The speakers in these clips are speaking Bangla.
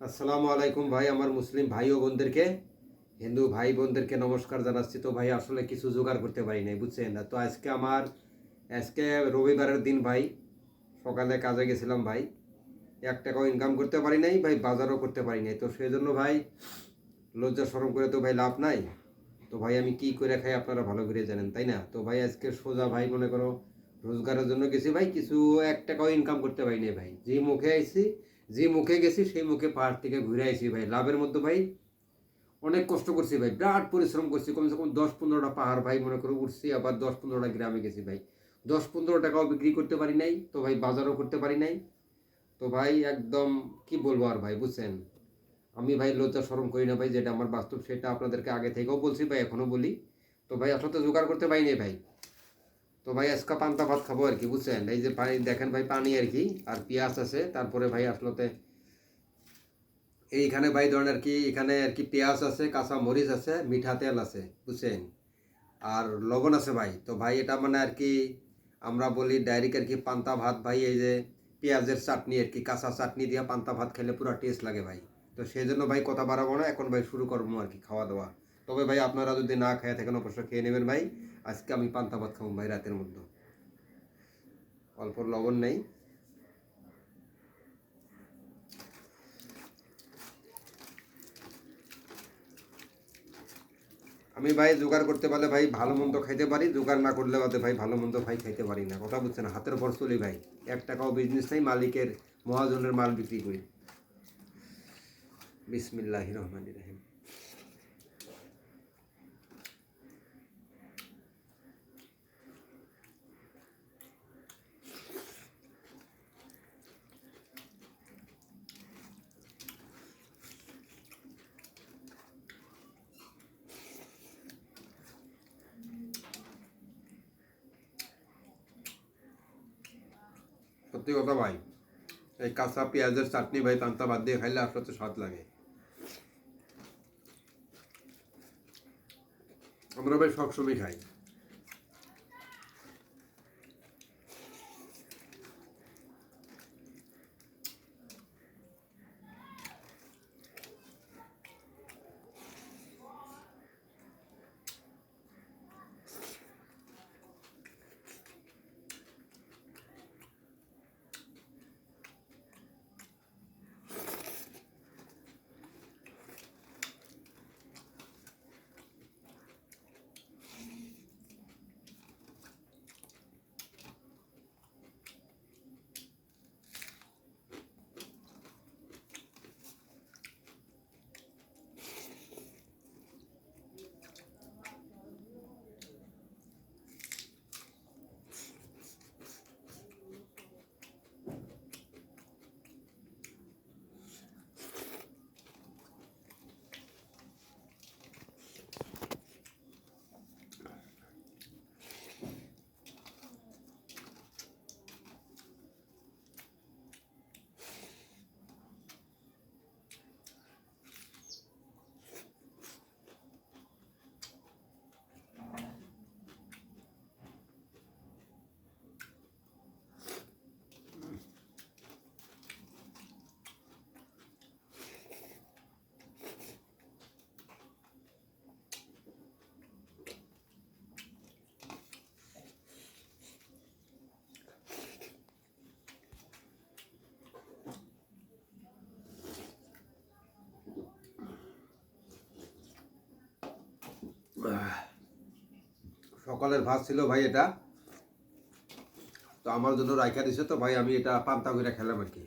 আসসালামু আলাইকুম ভাই, আমার মুসলিম ভাই ও বোনদেরকে, হিন্দু ভাই বোনদেরকে নমস্কার জানাচ্ছি। তো ভাই আসলে কিছু জোগাড় করতে পারি নাই, বুঝছেন না। তো আজকে রবিবারের দিন ভাই, সকালে কাজে গেছিলাম ভাই, 1 টাকাও ইনকাম করতে পারি নাই ভাই, বাজারও করতে পারি নাই। তো সেই জন্য ভাই লজ্জা শরম করে তো ভাই লাভ নাই। তো ভাই আমি কি করে খাই আপনারা ভালো করে জানেন, তাই না? তো ভাই আজকে সোজা ভাই মনে করো রোজগারের জন্য গেছি ভাই, কিছু 1 টাকাও ইনকাম করতে পারি নাই ভাই। যে মুখে গেছি সেই মুখে পাহাড় থেকে ঘুরে আইছি ভাই। লাভের মধ্যে ভাই অনেক কষ্ট করছি ভাই, বিরাট পরিশ্রম করছি। কমসে কম 10-15টা পাহাড় ভাই মনে করে উঠছি, আবার 10-15টা গ্রামে গেছি ভাই। 10-15 টাকাও বিক্রি করতে পারি নাই, তো ভাই বাজারও করতে পারি নাই। তো ভাই একদম কি বলবো আর ভাই, বুঝছেন। আমি ভাই লজ্জা শরম করি না ভাই, যেটা আমার বাস্তব সেটা আপনাদেরকে আগে থেকেও বলছি ভাই, এখনো বলি। তো ভাই আসলে তো জোগাড় করতে পারি নাই ভাই। তো ভাই আজকে পান্তা ভাত খাবো আর কি, বুঝছেন। এই যে পানি দেখেন ভাই, পানি আর কি, আর পেঁয়াজ আছে। তারপরে ভাই আসলে এইখানে ভাই ধরেন আর কি, এখানে আর কি পেঁয়াজ আছে, কাঁচা মরিচ আছে, মিঠা তেল আছে, বুঝছেন। আর লবণ আছে ভাই। তো ভাই এটা মানে আর কি আমরা বলি ডাইরেক্ট আর কি পান্তা ভাত ভাই। এই যে পেঁয়াজের চাটনি আর কি, কাঁচা চাটনি দিয়ে পান্তা ভাত খেলে পুরো টেস্ট লাগে ভাই। তো সেই জন্য ভাই কথা বাড়াবো না, এখন ভাই শুরু করবো আর কি খাওয়া দাওয়া। তবে ভাই আপনারা যদি না খেয়ে থাকেন অবশ্যই খেয়ে নেবেন ভাই। আজকে আমি পান্তা ভাত খাবো ভাই রাতের মধ্যে। অল্প লবণ নেই। আমি ভাই জোগাড় করতে পারলে ভাই ভালো মন্দ খাইতে পারি, জোগাড় না করলে বাদে ভাই ভালো মন্দ ভাই খাইতে পারি না। কথা বুঝছেন, হাতের উপর চলি ভাই। 1 টাকাও বিজনেস নেই, মালিকের মহাজনের মাল বিক্রি করি। বিসমিল্লাহির রহমানির রহিম। সত্যি কথা ভাই, এই কাঁচা পেঁয়াজের চাটনি ভাই পান্তা ভাত দিয়ে খাইলে আসলে তো স্বাদ লাগে। আমরা ভাই সবসময় খাই। সকালের ভাত ছিল ভাই এটা, তো আমার জন্য রাইখা দিছে। তো ভাই আমি এটা পান্তা করে খেলাম আর কি।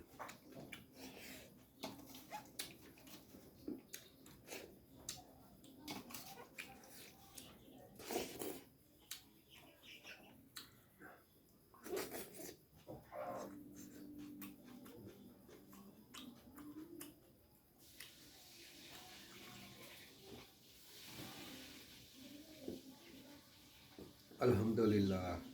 আলহামদুলিল্লাহ।